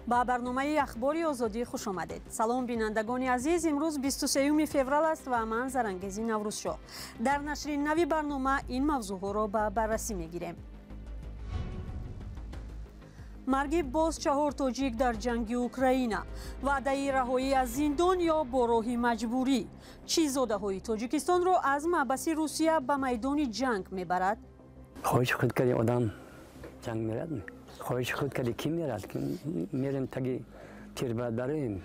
با برنامه اخباری آزادی خوش آمدید. سلام بینندگان عزیز، امروز 23 فوریه است و من زرنگزی نوروز شو. در نشر نوی برنامه این موضوع را به بررسی میگیریم. مرگ باز 4 تاجیک در جنگ اوکراین، وعده رهایی از زندان یا با راه مجبوری. چی زاده های تاجیکستان را از محبس روسیه به میدان جنگ میبرد؟ خواهش خود کردی آدم جنگ میرد. خواهش خود کردی کی میرد؟ میریم تگی تیر بریم.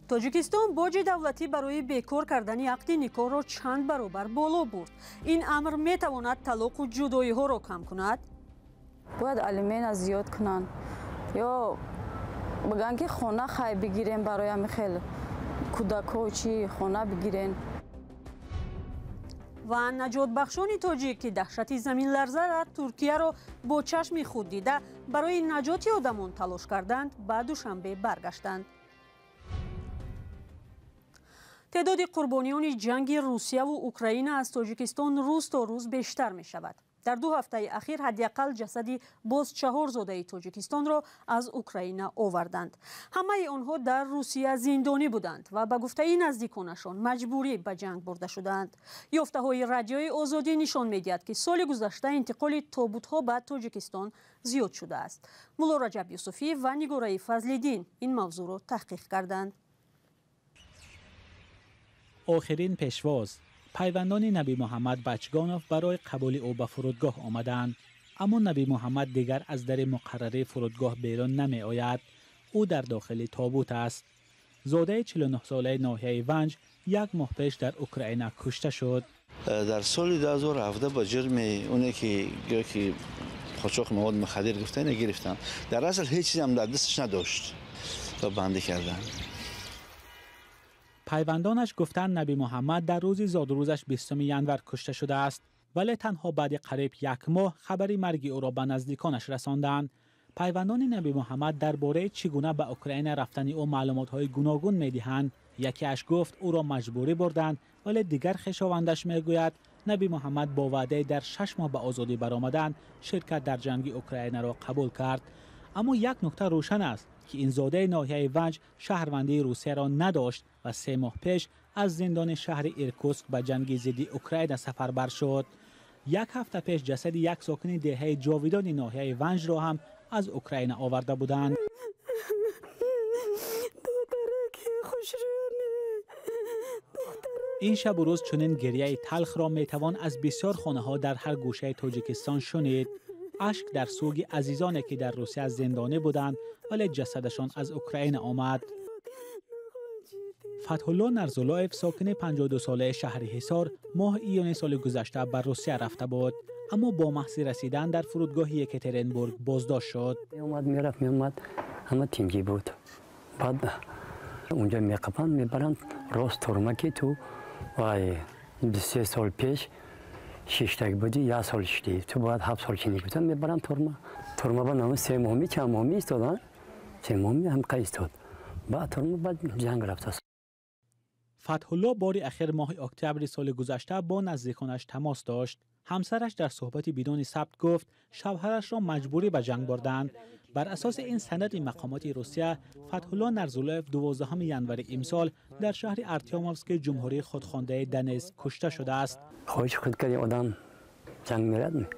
تاجیکستان باج دولتی برای بیکار کردن عقد نکاح را چند برابر بالا برد. این امر میتواند طلاق و جدایی ها را کم کند؟ باید الیمن زیاد کنن یا بگن که خانه خواهی بگیریم برای همین خیلی کودک‌ها چی خانه بگیرین. و نجات بخشان تاجیک که دهشت زمین لرزه در ترکیه را با چشم خود دیده برای نجات آدمان تلاش کردند، بعد دوشنبه برگشتند. تعداد قربانیان جنگ روسیه و اوکراین از تاجیکستان روز تا روز بیشتر می شود. در 2 هفته اخیر حداقل جسدی باز 4 زاده تاجیکستان را از اوکراین آوردند. همه آنها در روسیه زندانی بودند و به گفته نزدیکانشان مجبوری به جنگ برده شدند. یافته های رادیوی آزادی نشان می‌دهد که سال گذشته انتقال تابوت‌ها به تاجیکستان زیاد شده است. مولا رجب یوسفی و نگاره فضل‌الدین این موضوع را تحقیق کردند. آخرین پیشواز پیوندان نبی محمد بچگانوف برای قبول او به فرودگاه آمدند، اما نبی محمد دیگر از در مقرره فرودگاه بیرون نمی آید. او در داخل تابوت است. زاده 49 ساله ناحیه ونج 1 ماه پیش در اوکراین کشته شد. در سال 2017 با جرم اونی که قاچاق مواد مخدر گرفتن. در اصل هیچ چیزی هم در دستش نداشت و بنده کردن. پیوندانش گفتند نبی محمد در روز زادروزش 20 ژانویه کشته شده است، ولی تنها بعد قریب 1 ماه خبری مرگ او را به نزدیکانش رساندند. پیوندان نبی محمد درباره چگونه به اوکراین رفتن او معلومات‌های گوناگون می‌دهند. یکیش گفت او را مجبوری بردند، ولی دیگر خویشاوندش میگوید نبی محمد با وعده در 6 ماه به آزادی برآمدن شرکت در جنگ اوکراین را قبول کرد. اما یک نکته روشن است که این زاده ناحیه ونج شهروندی روسیه را نداشت و 3 ماه پیش از زندان شهر ایرکوتسک به جنگ ضد اوکراین سفربر شد. 1 هفته پیش جسد یک ساکن دهه جاویدان ناحیه ونج را هم از اوکراین آورده بودند. این شب و روز چنین گریه تلخ را میتوان از بسیار خانه ها در هر گوشه تاجیکستان شنید. اشک در سوگ عزیزانی که در روسیه زندانی بودند ولی جسدشان از اوکراین آمد. فتح الله نرزولایف ساکن 52 ساله شهر حصار ماه ایون سال گذشته بر روسیه رفته بود، اما با محض رسیدن در فرودگاه یکاترینبورگ بازداشت شد. میرفت همه تینگی بود. بعد اونجا میقفن میبرند راست ترمکی تو و 23 سال پیش 6 تاگ بودی 1 سال شدی تو باید 7 سال چینی بودن میبرن ترما با نام 3 ماهی چند ماهی استادن 3 ماهی هم قیستاد بعد ترما بعد جنگ رفت. فتح الله باری اخیر ماه اکتبر سال گذشته با نزدیکانش تماس داشت. همسرش در صحبتی بدون ثبت گفت شوهرش را مجبوری به جنگ بردند. بر اساس این سند مقامات روسیه فتح الله نرزولایف 12 ژانویه امسال در شهر ارتیاموفسک جمهوری خودخوانده دنیس کشته شده است. خواهش خود کردی آدم جنگ میرد.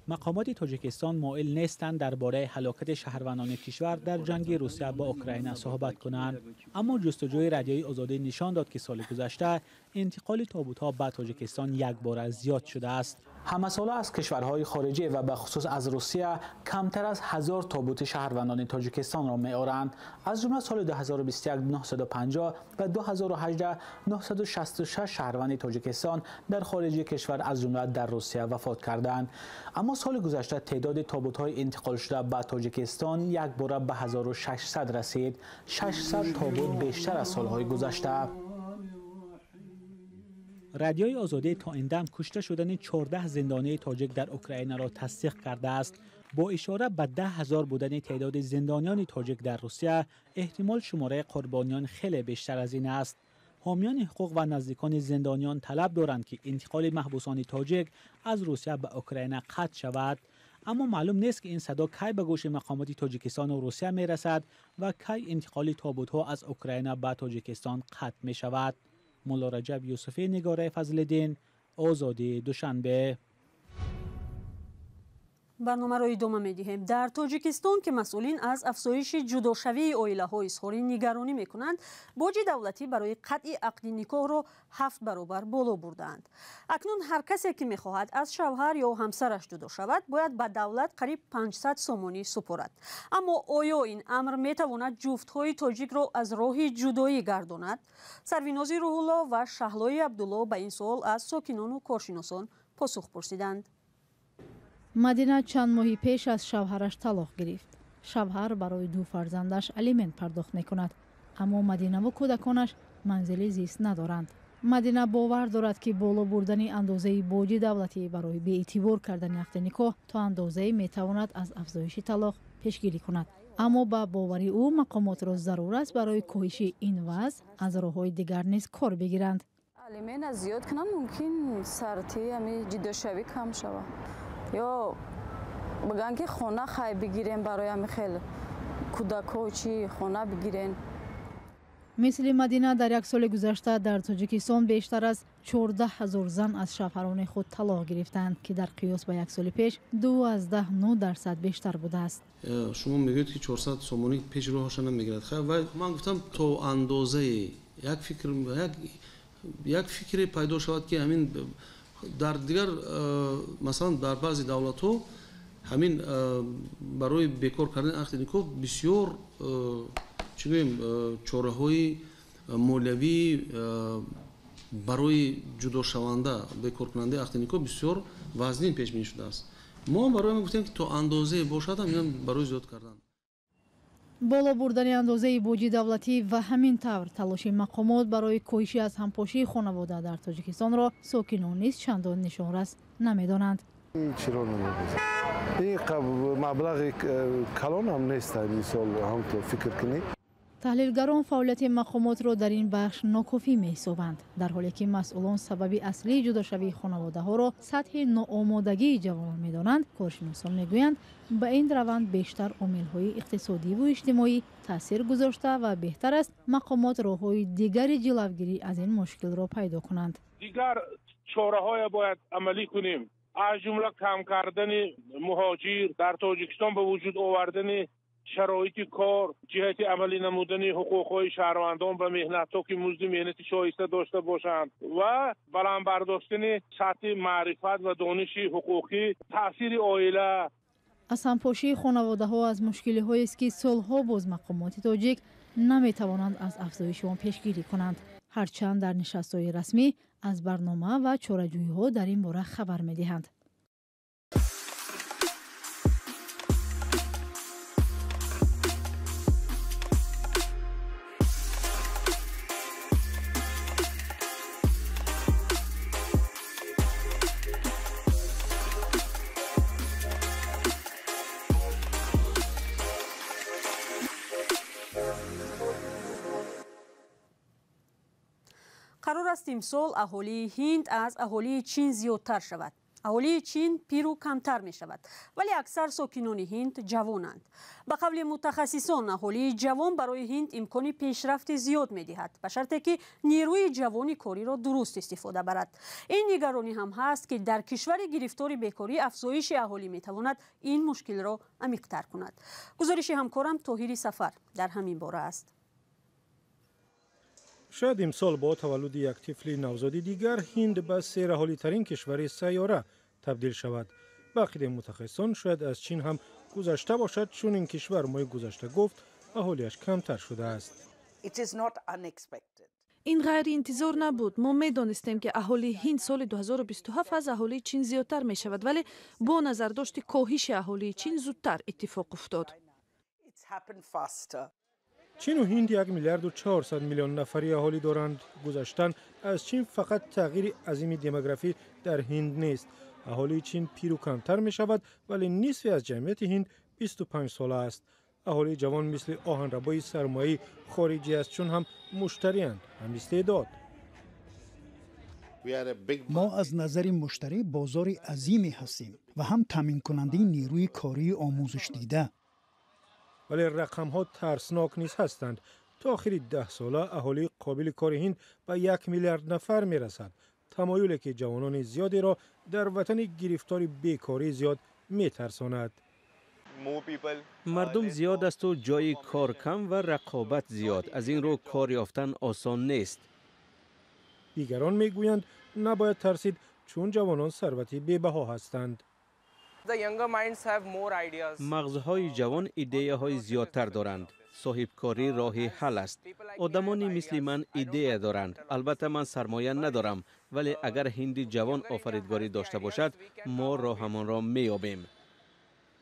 مقامات تاجیکستان مایل نیستند درباره هلاکت شهروندان کشور در جنگ روسیه با اوکراین صحبت کنند، اما جستجوی رادیوی آزادی نشان داد که سال گذشته انتقال تابوت‌ها به تاجیکستان 1 بار زیاد شده است. همساله از کشورهای خارجی و به خصوص از روسیه کمتر از 1000 تابوت شهروندان تاجیکستان را می‌آورند. از جمله سال 2021 950 و 2018 966 شهروند تاجیکستان در خارج کشور از جمله در روسیه وفات کردند. اما سال گذشته تعداد تابوت‌های انتقال شده به تاجیکستان 1 بار به 1600 رسید. 600 تابوت بیشتر از سال‌های گذشته. رادیوی آزادی تا این دم کشته شدن 14 زندانی تاجیک در اوکراین را تصدیق کرده است. با اشاره به 10,000 بودن تعداد زندانیان تاجیک در روسیه، احتمال شماره قربانیان خیلی بیشتر از این است. حامیان حقوق و نزدیکان زندانیان طلب دارند که انتقال محبوسان تاجیک از روسیه به اوکراین قطع شود، اما معلوم نیست که این صدا کی به گوش مقامات تاجیکستان و روسیه می رسد و کی انتقال تابوت‌ها از اوکراین به تاجیکستان ختم می شود. مولا رجب یوسفی، نگاره فضل‌الدین، آزادی دوشنبه. برنامه را ادامه می‌دهیم. در تاجیکستان که مسئولین از افزایش جداشوی عائله‌ها اظهاری نگرانی می‌کنند، باج دولتی برای قطع عقد نکاح را 7 برابر بالا بردند. اکنون هر کسی که می‌خواهد از شوهر یا همسرش جدا شود، باید به دولت قریب 500 سومانی سپارد. اما آیا این امر می‌تواند جفت‌های تاجیک را از راه جدایی گرداند؟ سروینازی روح‌الله و شهلای عبدالله به این سوال از ساکنان و کارشناسان پاسخ پرسیدند. مدینه چند ماهی پیش از شوهرش طلاق گرفت. شوهر برای 2 فرزندش الیمنت پرداخت می‌کند، اما مدینه و کودکانش منزل زیست ندارند. مدینه باور دارد که بالا بردن اندازه باج دولتی برای بی‌اعتبار کردن عقد نکاح تا اندازه می‌تواند از افزایش طلاق پیشگیری کند. اما با باور او مقامات را ضرور است برای کاهش این وضع از راه‌های دیگر نیز کار بگیرند. الیمنت زیاد کنن ممکن سرتی همی جداشوی کم شود. یا بگن که خانه خواهی بگیرین برای همی خیلی کودک‌ها چی خانه بگیرین. مثل مدینه در 1 سال گذشته در تاجیکستان بیشتر از 14,000 زن از شوهران خود طلاق گرفتند که در قیاس با 1 سال پیش 12.9% بیشتر بوده است. شما میگوید که 400 سومانی پیش روهاش نمیگیرد. خب و من گفتم تو اندازه یک فکر پیدا شود که همین در دیگر مثلا در بعضی دولت‌ها همین برای بیکار کردن عقد نکاح بسیار چاره‌های مالیوی برای جدا شونده بیکار کننده عقد نکاح بسیار وزنین پیش می شده است. ما برای ما گفتیم که تو اندازه باشد هم برای زیاد کردن. بالا بردن اندازه باج دولتی و همین طور تلاش مقامات برای کاهش از همپاشی خانواده در تاجیکستان را ساکنان نیز چندان نشان‌رس نمی‌دانند. چرا نمی‌گذارد؟ این مبلغ کلان هم نیست این سال هم تو فکر کنید. تحلیلگران فعالیت مقامات را در این بخش ناکافی می‌حسابند، در حالی که مسئولان سبب اصلی جداشوی خانواده‌ها را سطح ناآمادگی جوانان می‌دانند. کارشناسان می‌گویند به این روند بیشتر عامل‌های اقتصادی و اجتماعی تاثیر گذاشته و بهتر است مقامات راه‌های دیگری جلوگیری از این مشکل را پیدا کنند. دیگر چاره‌های باید عملی کنیم، از جمله کم کردن مهاجر در تاجیکستان به وجود آوردن شرایط کار، جهت عملی نمودن حقوق‌های شهروندان به مهنت‌ها که مزد مهنت شایسته داشته باشند و بلند برداشتن سطح معرفت و دانش حقوقی، تأثیر عائله. از همپاشی خانواده‌ها از مشکل‌هایی است که سال‌ها باز مقامات تاجیک نمی‌توانند از افزایش آن پیشگیری کنند، هرچند در نشست‌های رسمی از برنامه و چاره‌جویی‌ها در این باره خبر می‌دهند. قرار است امسال اهالی هند از اهالی چین زیادتر شود. اهالی چین پیر و کمتر می شود، ولی اکثر ساکنان هند جوانند. به قول متخصصان اهالی جوان برای هند امکان پیشرفت زیاد می دهد، به شرطی که نیروی جوان کاری را درست استفاده برد. این نگرانی هم هست که در کشور گرفتار بیکاری افزایش اهالی می تواند این مشکل را عمیق‌تر کند. گزارش همکارم طاهری سفر در همین باره است. شاید امسال با تولد یک طفل نوزاد دیگر هند به سه اهالی ترین کشور سیاره تبدیل شود. به عقیده متخصصان شاید از چین هم گذشته باشد، چون این کشور ماه گذشته گفت اهالیش کمتر شده است. این غیر انتظار نبود. ما می‌دانستیم که اهالی هند سال 2027 از اهالی چین زیادتر می شود، ولی با نظرداشت کاهش اهالی چین زودتر اتفاق افتاد. چین و هند 1,400 میلیون نفری اهالی دارند. گذشتن از چین فقط تغییر عظیم دموگرافی در هند نیست. اهالی چین پیر و کمتر می شود، ولی نصف از جمعیت هند 25 ساله است. اهالی جوان مثل آهنربای سرمایه‌ای خارجی است، چون هم مشتریان هم استعداد. ما از نظر مشتری بازاری عظیمی هستیم و هم تامین کننده نیروی کاری آموزش دیده. ولی رقم ها ترسناک نیز هستند. تا آخر 10 ساله اهالی قابل کار هند به 1 میلیارد نفر می رسد. تمایلی که جوانان زیادی را در وطن گرفتار بیکاری زیاد می ترساند. مردم زیاد است و جای کار کم و رقابت زیاد. از این رو کار یافتن آسان نیست. دیگران می گویند نباید ترسید چون جوانان ثروتی بی‌بها هستند. مغزهای جوان ایده های زیادتر دارند. صاحب کاری راه حل است. آدمانی مثل من ایده دارند. البته من سرمایه ندارم، ولی اگر هندی جوان آفریدگاری داشته باشد ما راهمان را می‌یابیم.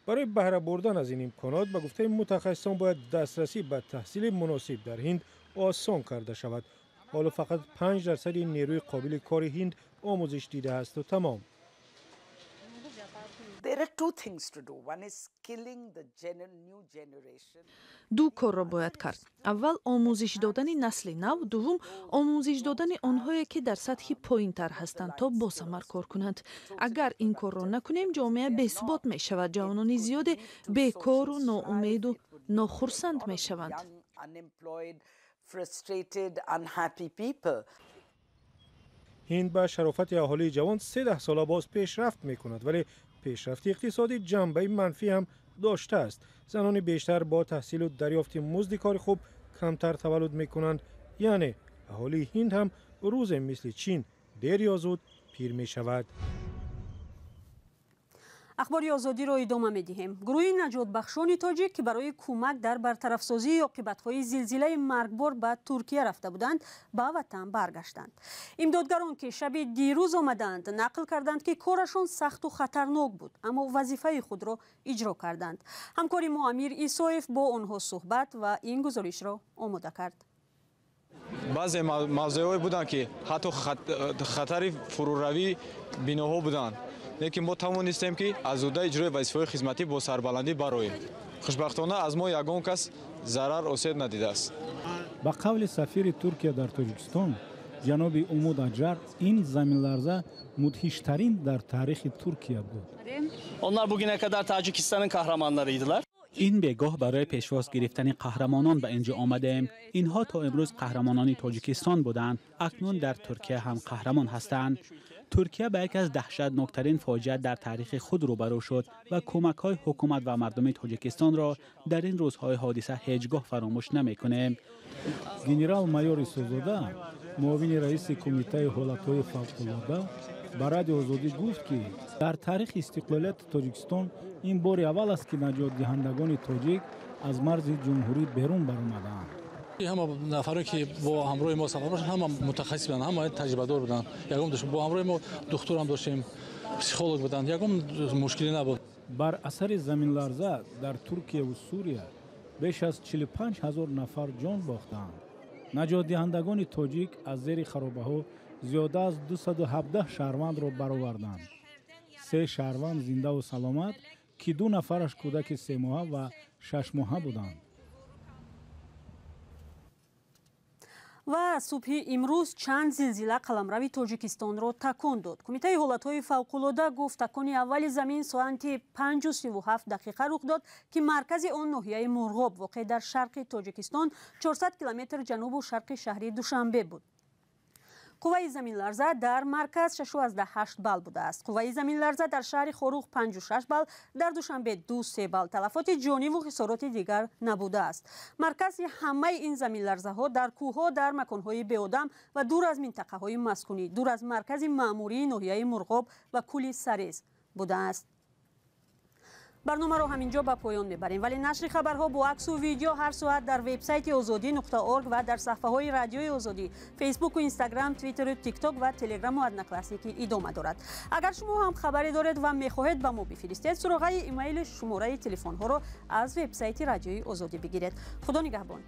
برای بهره بردن از این امکانات به گفته متخصصان باید دسترسی به تحصیل مناسب در هند آسان کرده شود. حالا فقط 5% نیروی قابل کار هند آموزش دیده است و تمام. دو کار را باید کرد. اول آموزش دادن نسل نو، دوم آموزش دادن آنهایی که در سطح پایین‌تر هستند تا با ثمر کار کنند. اگر این کار را نکنیم جامعه بی‌ثبات می شود. جوانان زیاد بیکار و ناامید و ناخرسند می شوند. هند با شرافت اهالی جوان 13 ساله باز پیشرفت می کند، ولی پیشرفت اقتصادی جنبه منفی هم داشته است. زنان بیشتر با تحصیل و دریافت مزد کار خوب کمتر تولد می کنند. یعنی اهالی هند هم روز مثل چین دیر یا زود پیر می شود. اخبار آزادی را ادامه می‌دهیم. گروه نجات بخشان تاجیک که برای کمک در برطرف‌سازی عاقبت‌های زلزله مرگبار به ترکیه رفته بودند، به وطن برگشتند. امدادگران که شب دیروز آمدند نقل کردند که کارشان سخت و خطرناک بود، اما وظیفه خود را اجرا کردند. همکار ما امیر ایسایف با آنها صحبت و این گزارش را آماده کرد. بعضی موضوعی بودند که حتی خطر فروروی بناها بودند. لیکن ما توانستیم که از عهده اجرای وظیفه‌های خدمتی با سربلندی برآییم. خوشبختانه از ما یگان کس ضرر آسیب ندیده است. با قول سفیر ترکیه در تاجیکستان جناب امود اجر، این زمین‌لرزه مدهش‌ترین در تاریخ ترکیه بود. onlar bugüne kadar Tacikistan'ın kahramanlarıydılar. این بگاه برای پیشواز گرفتن قهرمانان به اینجا آمدیم. اینها تا امروز قهرمانان تاجیکستان بودند، اکنون در ترکیه هم قهرمان هستند. ترکیه به یکی از دهشتناکترین فاجعه در تاریخ خود روبرو شد و کمک‌های حکومت و مردم تاجیکستان را در این روزهای حادثه هیچگاه فراموش نمی‌کنیم. گنرال مایور سوزاده، معاون رئیس کمیته حالت‌های فوق‌العاده، به رادیو آزادی گفت که در تاریخ استقلالیت تاجیکستان این بار اول است که نجات دهندگان تاجیک از مرز جمهوری بیرون برآمدند. همه نفرایی که با همراه ما سفر داشتن همه متخصص بودن، همه تجربه دار بودن. یگام داشتیم با همراه ما دکتر هم داشتیم، پسیکولوگ بودن. یگام مشکلی نبود. بر اثر زمین لرزه در ترکیه و سوریه بیش از 45,000 نفر جان باختند. نجات دهندگان تاجیک از زیر خرابه‌ها زیاده از 217 شهروند را برآوردند. 3 شهروند زنده و سلامت که 2 نفرش کودک 3 ماهه و 6 ماهه بودند. و صبح امروز چند زلزله قلمرو تاجیکستان را تکان داد. کمیته حالت‌های فوق‌العاده گفت تکان اول زمین ساعت 5:37 دقیقه رخ داد که مرکز آن ناحیه مرغاب واقع در شرق تاجیکستان 400 کیلومتر جنوب و شرق شهر دوشنبه بود. قوه زمین لرزه در مرکز 6.8 بال بوده است. قوه زمین لرزه در شهر خروغ 5.6 بال، در دوشنبه 2.3 بال. تلفات جانی و خسارات دیگر نبوده است. مرکز همه این زمین لرزه ها در کوه، در مکان های بی‌آدم و دور از منطقه های مسکونی، دور از مرکز مأموری ناحیه مرغاب و کولی سریز بوده است. برنامه را همینجا به پایان میبریم، ولی نشر خبرها با عکس و ویدیو هر ساعت در وبسایت azadi.org و در صفحه های رادیوی آزادی، فیسبوک و اینستاگرام، توییتر و تیک تاک و تلگرام و ادنا کلاسیکی ادامه دارد. اگر شما هم خبری دارید و میخواهید به ما بفرستید، سراغ ایمیل شماره تلفن ها را از وبسایت رادیوی آزادی بگیرید. خدا نگهبان.